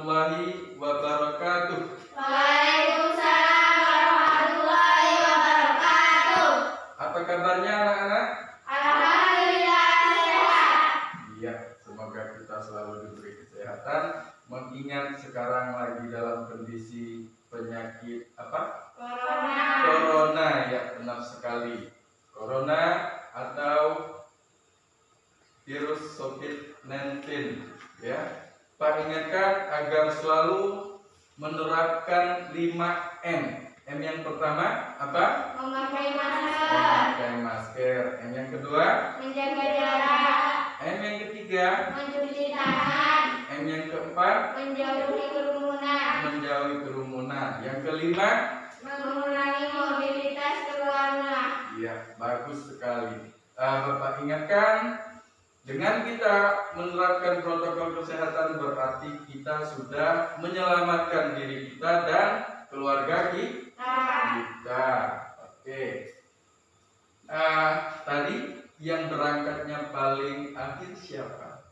warahmatullahi wabarakatuh. Waalaikumsalam warahmatullahi wabarakatuh. Apa kabarnya anak-anak? Alhamdulillah sehat. Iya, semoga kita selalu diberi kesehatan. Mengingat sekarang lagi dalam kondisi penyakit apa? Corona, ya benar sekali. Corona atau virus COVID-19, ya. Pak ingatkan agar selalu menerapkan 5M. M yang pertama apa? Memakai masker. Memakai masker. M yang kedua? Menjaga jarak. M yang ketiga? Mencuci tangan. M yang keempat? Menjauhi kerumunan. Menjauhi kerumunan. Yang kelima? Mengurangi mobilitas keluar rumah. Iya, bagus sekali. Bapak ingatkan, dengan kita menerapkan protokol kesehatan berarti kita sudah menyelamatkan diri kita dan keluarga kita. Oke. Tadi yang berangkatnya paling akhir siapa?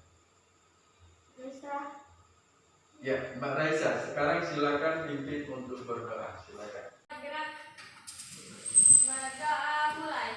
Bisa. Ya, Mbak Raisa. Sekarang silakan pimpin untuk berdoa. Silakan. Berdoa mulai.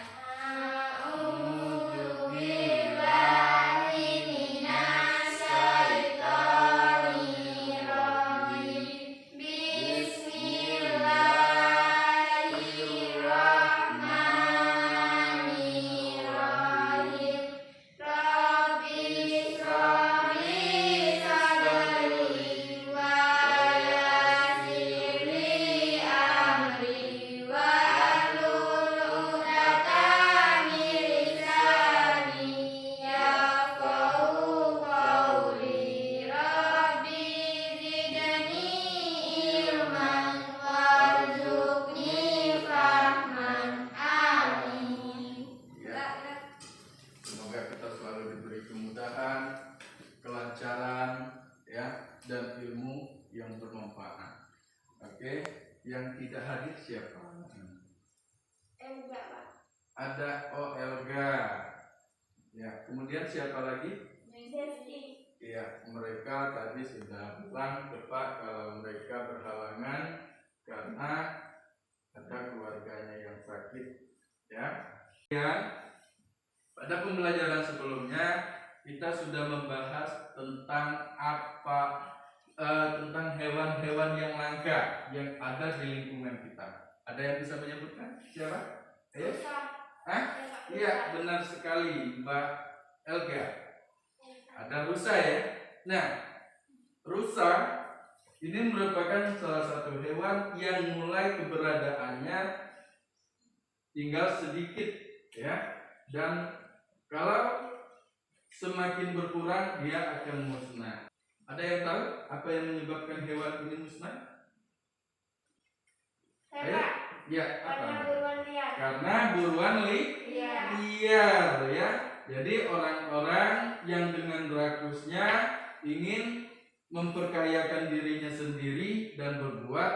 Kelancaran, ya, dan ilmu yang bermanfaat. Oke, yang tidak hadir siapa? Elga, Pak. Ada Elga. Ya, kemudian siapa lagi? Zesti. Ya, mereka tadi sudah pulang tepat kalau mereka berhalangan karena ada keluarganya yang sakit. Ya. Pada pembelajaran sebelumnya kita sudah membahas tentang tentang hewan-hewan yang langka yang ada di lingkungan kita. Ada yang bisa menyebutkan? Siapa? Ayo. Iya, benar sekali, Mbak Elga. Ada rusa ya. Nah, rusa ini merupakan salah satu hewan yang mulai keberadaannya tinggal sedikit, ya. Dan kalau semakin berkurang dia akan musnah. Ada yang tahu apa yang menyebabkan hewan ini musnah? Ayo. Ya, apa? Karena buruan liar, ya. Jadi orang-orang yang dengan rakusnya ingin memperkayakan dirinya sendiri dan berbuat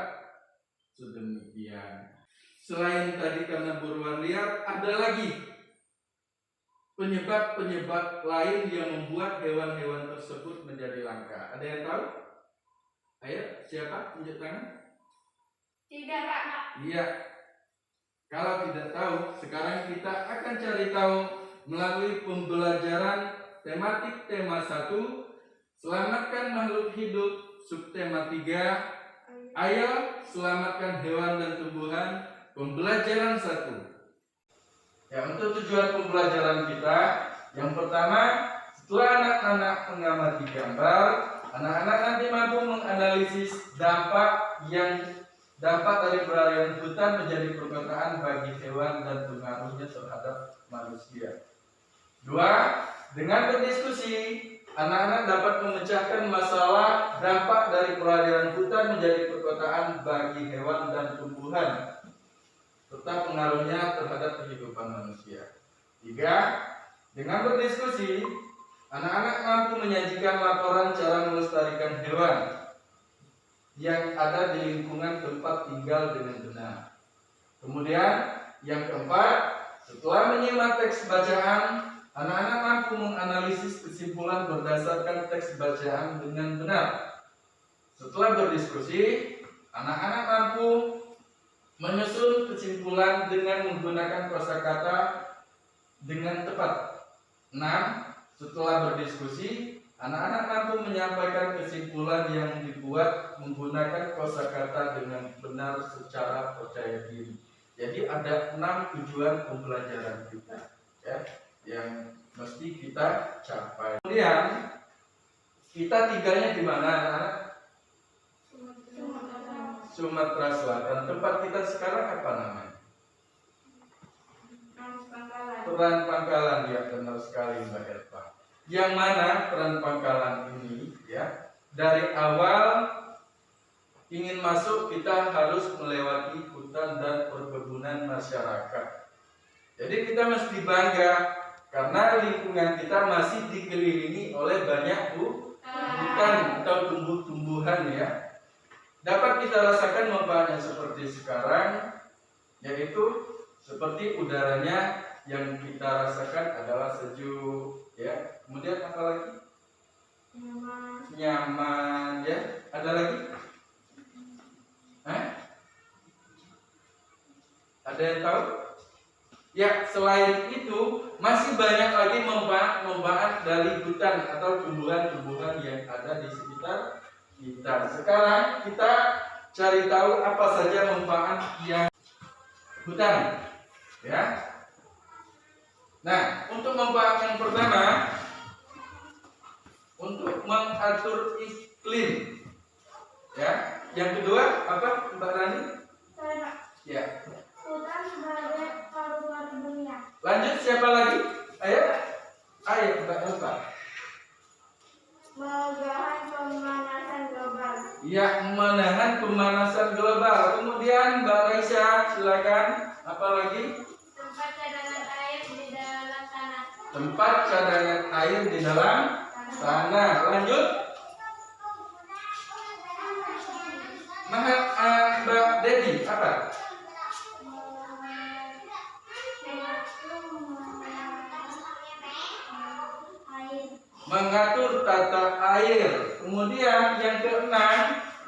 sedemikian. Selain tadi karena buruan liar, ada lagi penyebab-penyebab lain yang membuat hewan-hewan tersebut menjadi langka. Ada yang tahu? Ayo, siapa? Tunjuk tangan. Tidak, Pak. Iya. Kalau tidak tahu, sekarang kita akan cari tahu melalui pembelajaran tematik tema 1, selamatkan makhluk hidup, subtema 3, ayo selamatkan hewan dan tumbuhan, pembelajaran 1. Ya, untuk tujuan pembelajaran kita, yang pertama, setelah anak-anak mengamati gambar, anak-anak nanti mampu menganalisis dampak dari peralihan hutan menjadi perkotaan bagi hewan dan pengaruhnya terhadap manusia. 2. Dengan berdiskusi, anak-anak dapat memecahkan masalah dampak dari peralihan hutan menjadi perkotaan bagi hewan dan tumbuhan serta pengaruhnya terhadap kehidupan manusia. 3. Dengan berdiskusi, anak-anak mampu menyajikan laporan cara melestarikan hewan yang ada di lingkungan tempat tinggal dengan benar. Kemudian, yang keempat, setelah menyimak teks bacaan, anak-anak mampu menganalisis kesimpulan berdasarkan teks bacaan dengan benar. Setelah berdiskusi, anak-anak mampu menyusun kesimpulan dengan menggunakan kosakata dengan tepat. 6. Setelah berdiskusi, anak-anak mampu menyampaikan kesimpulan yang dibuat menggunakan kosakata dengan benar secara percaya diri. Jadi ada 6 tujuan pembelajaran kita, ya, yang mesti kita capai. Kemudian kita tinggalnya di mana, anak-anak? Sumatera Selatan. Tempat kita sekarang apa namanya? Peran Pangkalan, ya, benar sekali Mbak Elva. Yang mana Peran Pangkalan ini, ya, dari awal ingin masuk kita harus melewati hutan dan perkebunan masyarakat. Jadi kita mesti bangga karena lingkungan kita masih dikelilingi oleh banyak hutan atau tumbuh-tumbuhan, ya. Dapat kita rasakan manfaatnya seperti sekarang, yaitu seperti udaranya yang kita rasakan adalah sejuk, ya. Kemudian apa lagi? Nyaman, ya. Ada lagi? Ada yang tahu? Ya, selain itu masih banyak lagi manfaat dari hutan atau tumbuhan-tumbuhan yang ada di sekitar kita. Sekarang kita cari tahu apa saja manfaat yang hutan, ya. Nah, untuk manfaat yang pertama, untuk mengatur iklim, ya. Yang kedua apa, Mbak Rani? Ya. Hutan sebagai paru-paru dunia. Lanjut, siapa lagi? Ayo, Mbak Elva. Menahan pemanasan global. Ya, menahan pemanasan global. Kemudian Mbak Raisa, silakan. Apa lagi? Tempat cadangan air di dalam tanah. Tempat cadangan air di dalam tanah. Lanjut. Mbak Dedi, apa? Mengatur tata air. Kemudian yang keenam,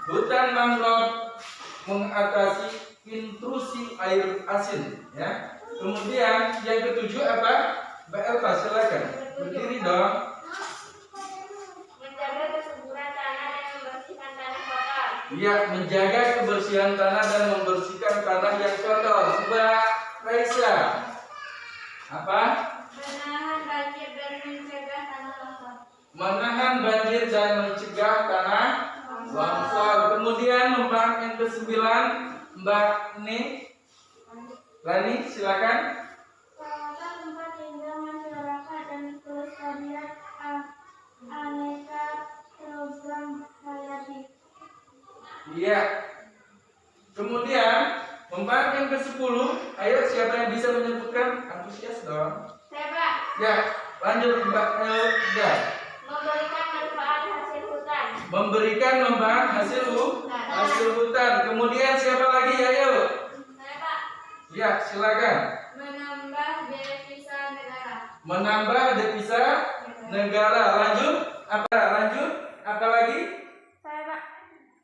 hutan mangrove mengatasi intrusi air asin, ya. Kemudian yang ketujuh apa? Mbak Elva, silakan. Berdiri dong. Menjaga kesuburan tanah dan membersihkan tanah kotor. Iya, menjaga kebersihan tanah dan membersihkan tanah yang kotor. Mbak Raisa, apa? Menahan banjir dan mencegah tanah longsor. Menahan banjir dan mencegah tanah longsor. Kemudian manfaat yang ke-9, Mbak Rani, silakan. Perawatan tempat tinggal masyarakat dan kelestarian aneka program hayati. Iya. Kemudian manfaat yang ke-10, ayo siapa yang bisa menyebutkan? Antusias dong. Saya Pak, Ya, lanjut Mbak Elga. memberikan manfaat hasil hutan. Memberikan manfaat hasil hutan. Kemudian siapa lagi? Ayo. Saya Pak, Ya, silakan. menambah devisa negara. Menambah devisa negara. Lanjut. Apa lagi? Saya Pak,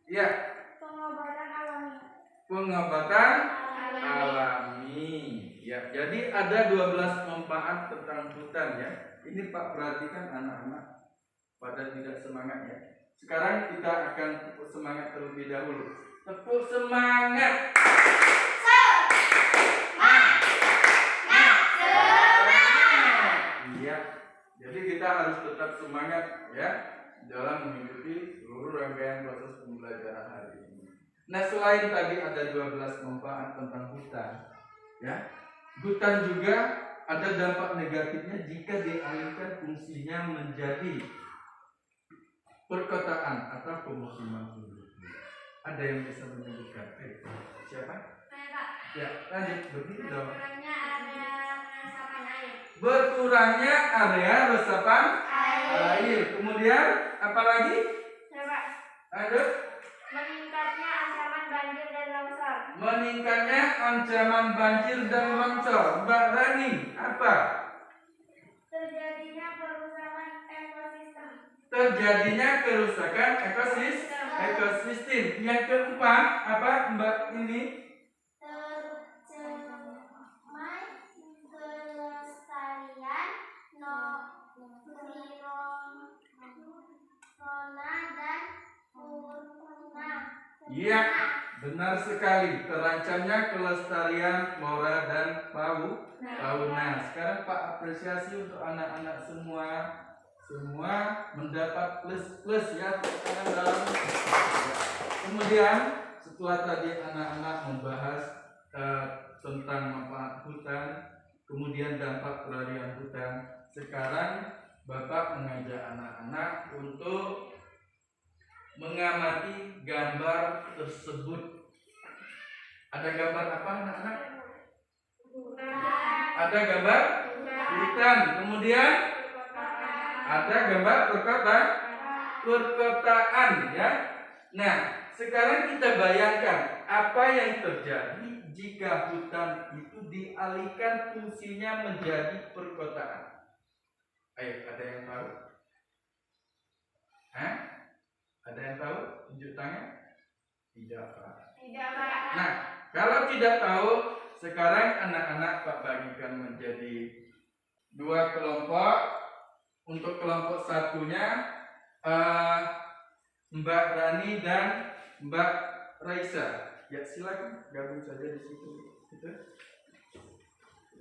Ya, pengobatan alami. pengobatan alami. Ya, jadi ada 12 manfaat tentang hutan, ya. Ini Pak perhatikan anak-anak pada tidak semangat, ya. Sekarang kita akan tepuk semangat terlebih dahulu. Tepuk semangat. Iya. Jadi kita harus tetap semangat, ya, dalam mengikuti seluruh rangkaian proses pembelajaran hari ini. Nah, selain tadi ada 12 manfaat tentang hutan, ya. Hutan juga ada dampak negatifnya jika dialihkan fungsinya menjadi perkotaan atau pemukiman penduduk. Ada yang bisa menyebutkan? Siapa? Saya Pak, Ya, lanjut, berdiri dong. berkurangnya area resapan air. Berkurangnya area resapan air. Kemudian apa lagi? Saya Pak, Lanjut. meningkatnya ancaman banjir dan longsor. Meningkatnya ancaman banjir dan longsor. Mbak Rani, apa? Terjadinya kerusakan ekosistem. Terjadinya kerusakan ekosistem. Iya, benar sekali. Terancamnya kelestarian flora dan fauna. Sekarang Pak apresiasi untuk anak-anak semua mendapat plus ya tekanan dalam. Kemudian setelah tadi anak-anak membahas tentang manfaat hutan, kemudian dampak pelarian hutan, sekarang Bapak mengajak anak-anak untuk mengamati gambar tersebut. Ada gambar apa anak-anak? Ada gambar hutan. Kemudian ada gambar perkotaan ya. Nah, sekarang kita bayangkan apa yang terjadi jika hutan itu dialihkan fungsinya menjadi perkotaan. Ayo, ada yang tahu? Hah? Ada yang tahu? Tunjuk tangan. Tidak, Pak. Tidak, Pak. Nah, kalau tidak tahu, sekarang anak-anak Pak bagikan menjadi 2 kelompok. Untuk kelompok satunya Mbak Rani dan Mbak Raisa. Ya, silakan gabung saja di situ. Gitu.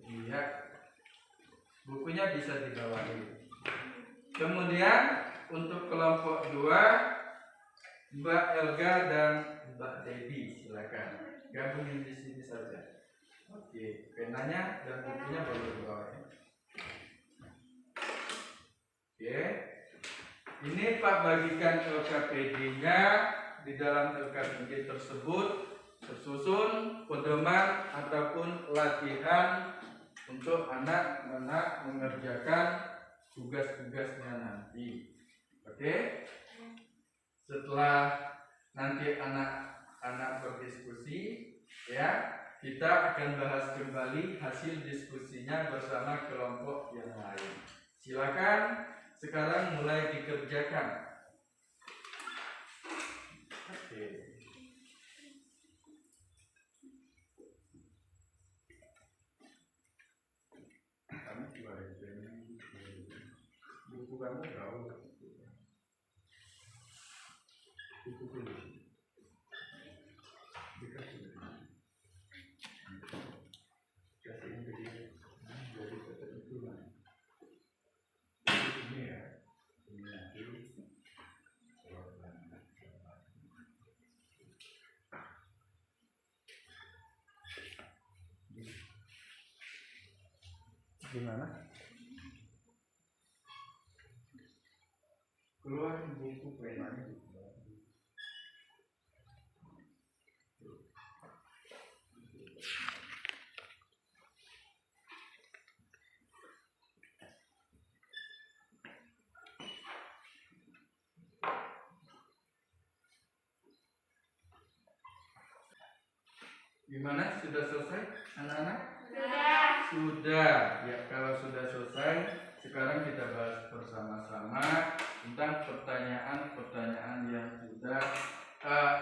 Lihat. Bukunya bisa dibawahi. Kemudian untuk kelompok 2 Mbak Elga dan Mbak Debbie, silakan gabungin di sini saja. Oke, penanya dan bukunya boleh dibawa. Oke, ini Pak bagikan LKPD-nya. Di dalam LKPD tersebut tersusun pedoman ataupun latihan untuk anak-anak mengerjakan tugas-tugasnya nanti. Oke. Setelah nanti anak-anak berdiskusi, ya, kita akan bahas kembali hasil diskusinya bersama kelompok yang lain. Silakan sekarang mulai dikerjakan. Oke. Kamu juga buku kamu jauh. Buku dulu. Dikasih. Kasih jadi seperti itu lah. Ini ya. Ini nanti. Gimana? Keluar buku penanya. Gimana? Sudah selesai anak-anak? Sudah. Sudah. Ya, kalau sudah selesai, sekarang kita bahas bersama-sama tentang pertanyaan-pertanyaan yang sudah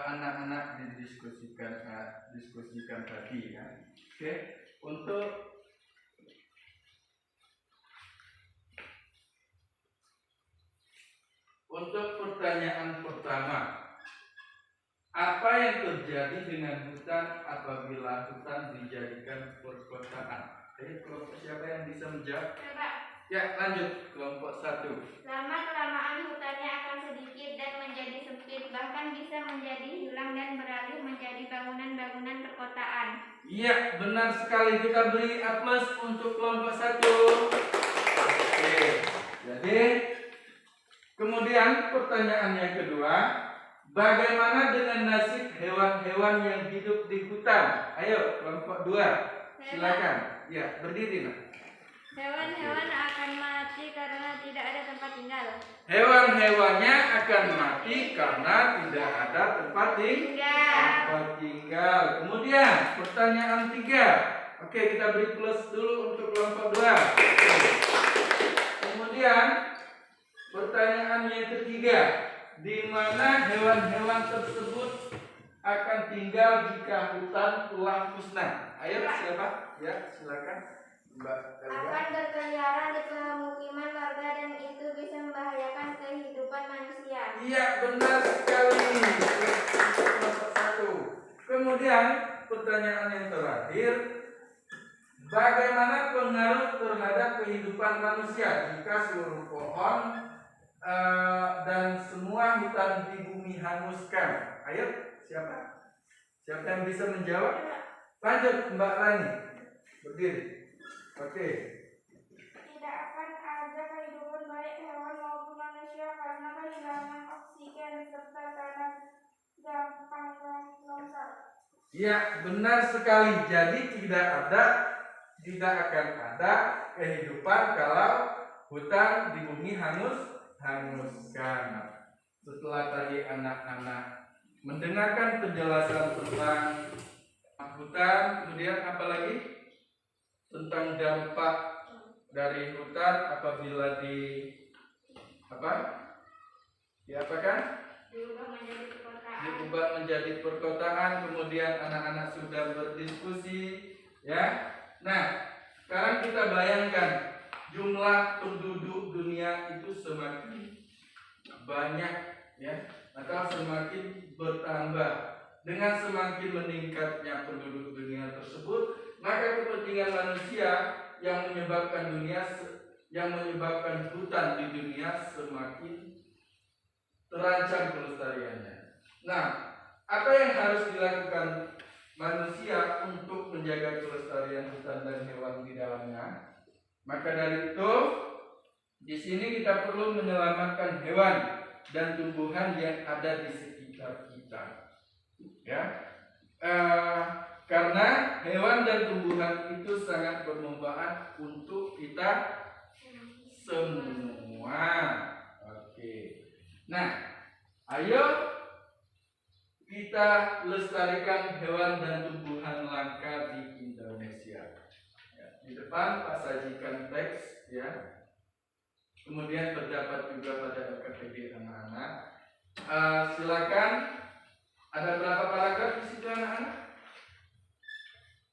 anak-anak diskusikan tadi ya. Oke, untuk pertanyaan pertama, apa yang terjadi dengan hutan apabila hutan dijadikan perkotaan? Kelompok siapa yang bisa menjawab? Coba. Ya, lanjut kelompok 1. Lama-kelamaan hutannya akan sedikit dan menjadi sempit, bahkan bisa menjadi hilang dan beralih menjadi bangunan-bangunan perkotaan. Iya, benar sekali. Kita beri A+ untuk kelompok 1. Oke. Jadi, kemudian pertanyaan yang kedua, bagaimana dengan nasib hewan-hewan yang hidup di hutan? Ayo, kelompok 2. Silakan. Ya, berdiri nah. Hewan-hewan akan mati karena tidak ada tempat tinggal. Hewan-hewannya akan mati karena tidak ada tempat tinggal. Kemudian pertanyaan 3. Oke, kita beri plus dulu untuk kelompok 2. Kemudian pertanyaan yang ketiga, di mana hewan-hewan tersebut akan tinggal jika hutan telah musnah? Ayo siapa? Ya, silakan. Mbak Elga. Akan berkeliaran di pemukiman warga dan itu bisa membahayakan kehidupan manusia. Iya, benar sekali. Kelompok kemudian pertanyaan yang terakhir, bagaimana pengaruh terhadap kehidupan manusia jika seluruh pohon dan semua hutan di bumi hanguskan? Ayo, siapa? Siapa yang bisa menjawab? Lanjut, Mbak Rani. Berdiri. Oke. Tidak akan ada kehidupan baik hewan maupun manusia karena kehilangan oksigen serta tanah gampang longsor. Ya, benar sekali. Jadi tidak akan ada kehidupan kalau hutan di bumi hanguskan. Setelah tadi anak-anak mendengarkan penjelasan tentang hutan, kemudian apa lagi? Tentang dampak dari hutan apabila diapakan? Diubah menjadi perkotaan, kemudian anak-anak sudah berdiskusi, ya. Nah, sekarang kita bayangkan jumlah penduduk dunia itu semakin banyak, ya, atau semakin bertambah. Dengan semakin meningkatnya penduduk dunia tersebut, maka kepentingan manusia yang menyebabkan hutan di dunia semakin terancam kelestariannya. Nah, apa yang harus dilakukan manusia untuk menjaga kelestarian hutan dan hewan di dalamnya? Maka dari itu, di sini kita perlu menyelamatkan hewan dan tumbuhan yang ada di sekitar kita. Ya, karena hewan dan tumbuhan itu sangat bermanfaat untuk kita semua. Oke. Nah, ayo kita lestarikan hewan dan tumbuhan langka di Indonesia. Ya, di depan Pak sajikan teks, ya. Kemudian terdapat juga pada LKPD anak-anak. Silakan. Ada berapa paragraf di situ anak-anak?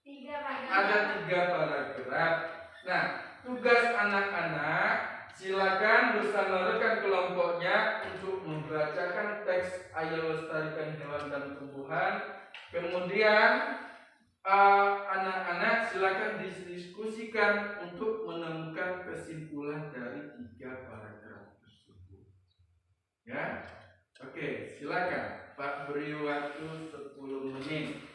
3 paragraf. Ada 3 paragraf. Nah, tugas anak-anak silakan bersama rekan kelompoknya untuk membacakan teks Ayo Lestarikan Hewan dan Tumbuhan. Kemudian anak-anak silakan didiskusikan untuk menemukan kesimpulan dari 3 paragraf tersebut. Ya, oke, silakan. Pak beri waktu 10 menit.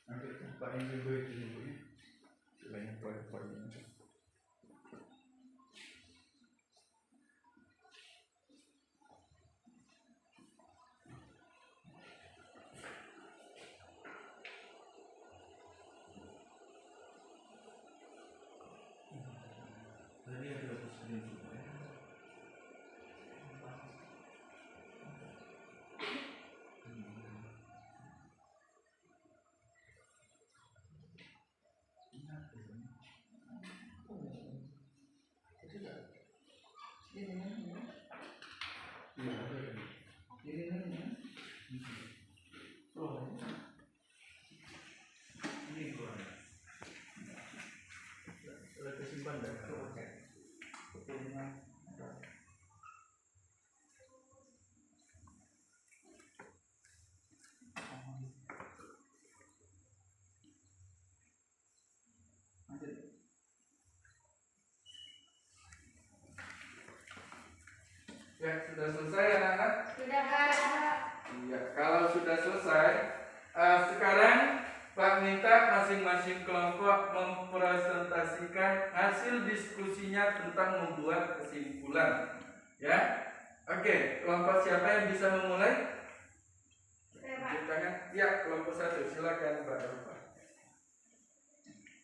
Nanti Pak yang dulu itu dulu ya. Selain poin-poinnya. Tadi ada screen juga ya. Ya, sudah selesai anak-anak? Sudah, Pak. Iya, kalau sudah selesai, sekarang Pak minta masing-masing kelompok mempresentasikan hasil diskusinya tentang membuat kesimpulan. Ya, oke, kelompok siapa yang bisa memulai? Saya, Pak. Angkat tangan. Ya, kelompok 1, silakan Mbak Eropa.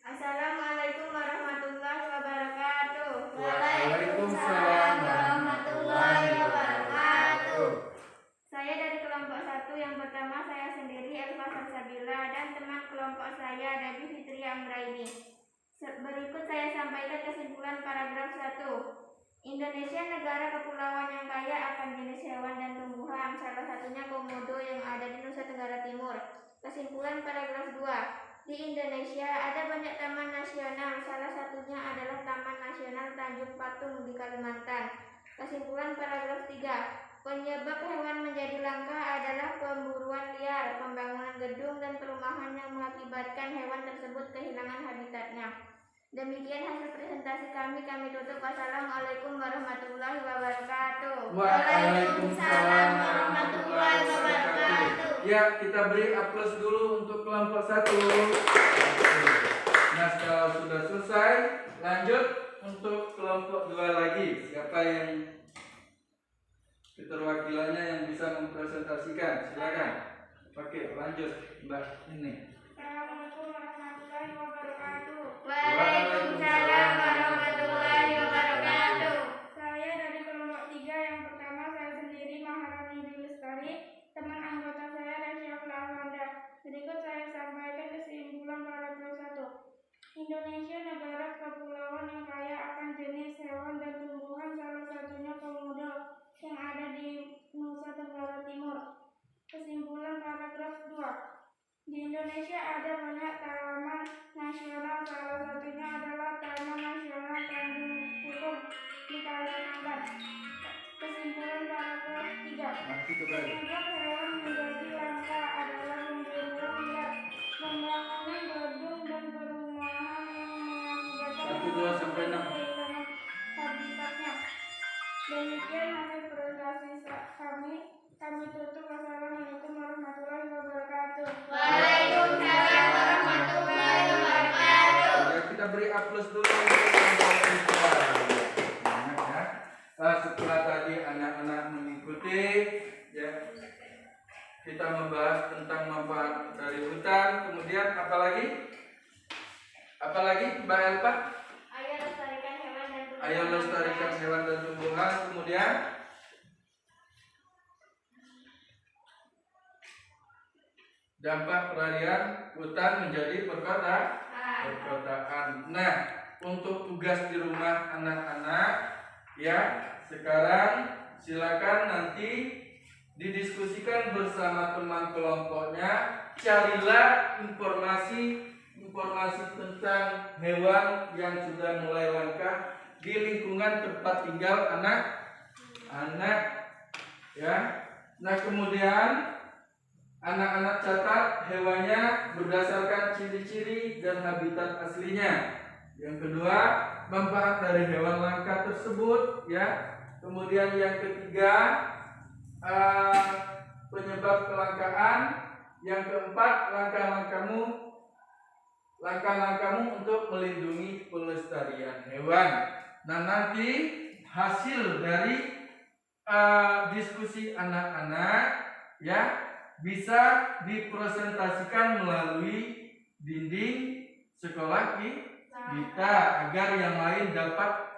Assalamualaikum warahmatullahi wabarakatuh. Waalaikumsalam warahmatullahi wabarakatuh. Saya yang Braille. Berikut saya sampaikan kesimpulan paragraf 1. Indonesia negara kepulauan yang kaya akan jenis hewan dan tumbuhan, salah satunya komodo yang ada di Nusa Tenggara Timur. Kesimpulan paragraf 2. Di Indonesia ada banyak taman nasional, salah satunya adalah Taman Nasional Tanjung Patung di Kalimantan. Kesimpulan paragraf 3. Penyebab hewan menjadi langka adalah pemburuan liar, pembangunan gedung dan perumahan yang mengakibatkan hewan tersebut kehilangan habitatnya. Demikian hasil presentasi kami tutup. Wassalamualaikum warahmatullahi wabarakatuh. Waalaikumsalam warahmatullahi wabarakatuh. Ya, kita beri aplaus dulu untuk kelompok 1. Nah, kalau sudah selesai, lanjut untuk kelompok 2 lagi. Siapa yang keterwakilannya yang bisa mempresentasikan? Silakan. Oke, lanjut Mbak ini. Assalamualaikum warahmatullahi wabarakatuh. Waalaikumsalam warahmatullahi wabarakatuh. Saya dari kelompok 3. Yang pertama saya sendiri Maharani Lestari, teman anggota saya Rasya Lavanda. Berikut saya sampaikan kesimpulan paragraf 1. Indonesia negara kepulauan yang kaya akan jenis hewan dan tumbuhan, salah satunya komodo yang ada di Nusa Tenggara Timur. Kesimpulan paragraf 2. Di Indonesia ada banyak taman nasional, salah satunya adalah Taman Nasional Tanjung Putung di Kalimantan. Kesimpulan paragraf 3. Penyebab hewan menjadi langka adalah pemburuan liar, pembangunan gedung dan perumahan yang mengakibatkan 1, 2, sampai 6. kehilangan habitatnya. Demikian hasil presentasi kami. Kami tutup. Wassalamualaikum warahmatullahi wabarakatuh. Waalaikumsalam warahmatullahi wabarakatuh. Ya, kita beri aplaus dulu untuk kelompok 3. Semangat ya. Setelah tadi anak-anak mengikuti, ya, kita membahas tentang manfaat dari hutan. Kemudian apa lagi? Apa lagi, Mbak Elpa? Ayo lestarikan hewan dan tumbuhan. Ayo lestarikan hewan dan tumbuhan. Kemudian dampak pelarian hutan menjadi perkotaan. Nah, untuk tugas di rumah anak-anak, ya, sekarang silakan nanti didiskusikan bersama teman kelompoknya. Carilah informasi tentang hewan yang sudah mulai langka di lingkungan tempat tinggal anak-anak, ya. Nah, kemudian anak-anak catat hewannya berdasarkan ciri-ciri dan habitat aslinya. Yang kedua, manfaat dari hewan langka tersebut, ya. Kemudian yang ketiga, penyebab kelangkaan. Yang keempat, langkah-langkahmu untuk melindungi pelestarian hewan. Nah, nanti hasil dari diskusi anak-anak, ya, bisa dipresentasikan melalui dinding sekolah kita agar yang lain dapat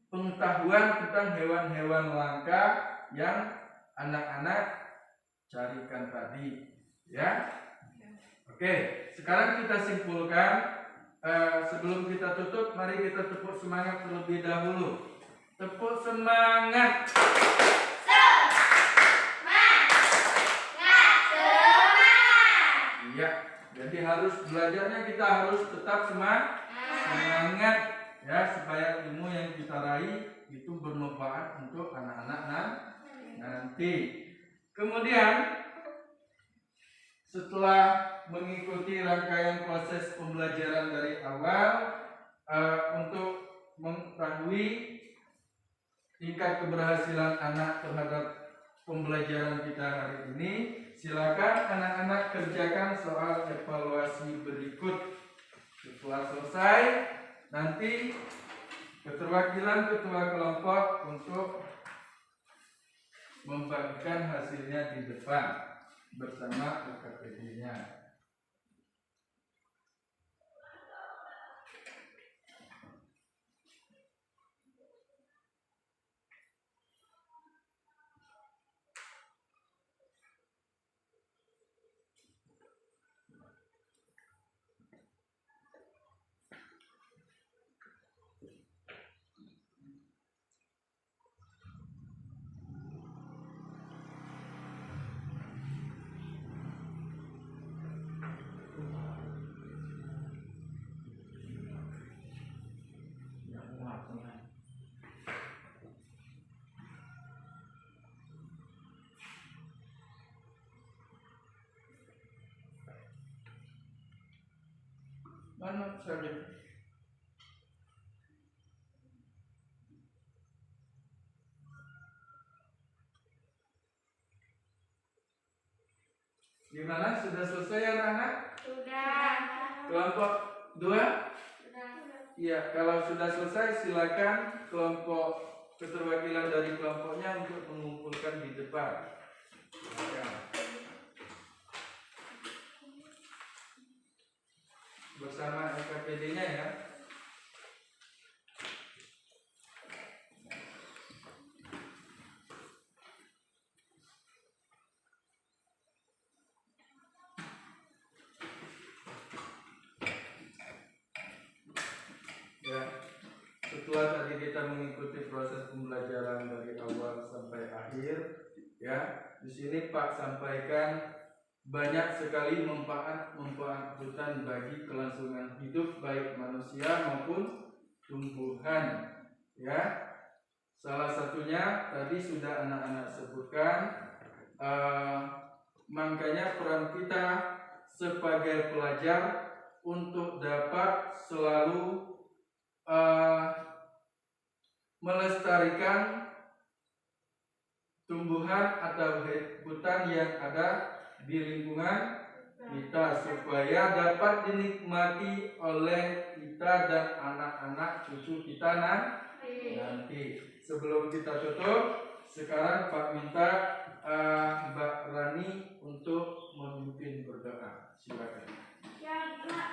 pengetahuan tentang hewan-hewan langka yang anak-anak carikan tadi, ya. Oke, sekarang kita simpulkan. Sebelum kita tutup, mari kita tepuk semangat terlebih dahulu. Tepuk semangat. Iya, jadi harus belajarnya kita harus tetap semangat, ya, supaya ilmu yang kita raih itu bermanfaat untuk anak-anak nanti. Kemudian setelah mengikuti rangkaian proses pembelajaran dari awal, untuk mengetahui tingkat keberhasilan anak terhadap pembelajaran kita hari ini, silakan anak-anak kerjakan soal evaluasi berikut. Setelah selesai, nanti keterwakilan ketua kelompok untuk membagikan hasilnya di depan bersama UKPD-nya. Mana saja? Gimana? Sudah selesai anak-anak? Sudah. Kelompok 2? Sudah. Iya, kalau sudah selesai silakan kelompok keterwakilan dari kelompoknya untuk mengumpulkan di depan. Silakan. Bersama LKPD-nya ya. Ya, setelah tadi kita mengikuti proses pembelajaran dari awal sampai akhir, ya, di sini Pak sampaikan banyak sekali manfaat hutan bagi kelangsungan hidup baik manusia maupun tumbuhan, ya. Salah satunya tadi sudah anak-anak sebutkan, makanya peran kita sebagai pelajar untuk dapat selalu melestarikan tumbuhan atau hutan yang ada di lingkungan kita supaya dapat dinikmati oleh kita dan anak-anak cucu kita nanti. Sebelum kita tutup, sekarang Pak minta Mbak Rani untuk memimpin berdoa. Silakan. Ya, Pak.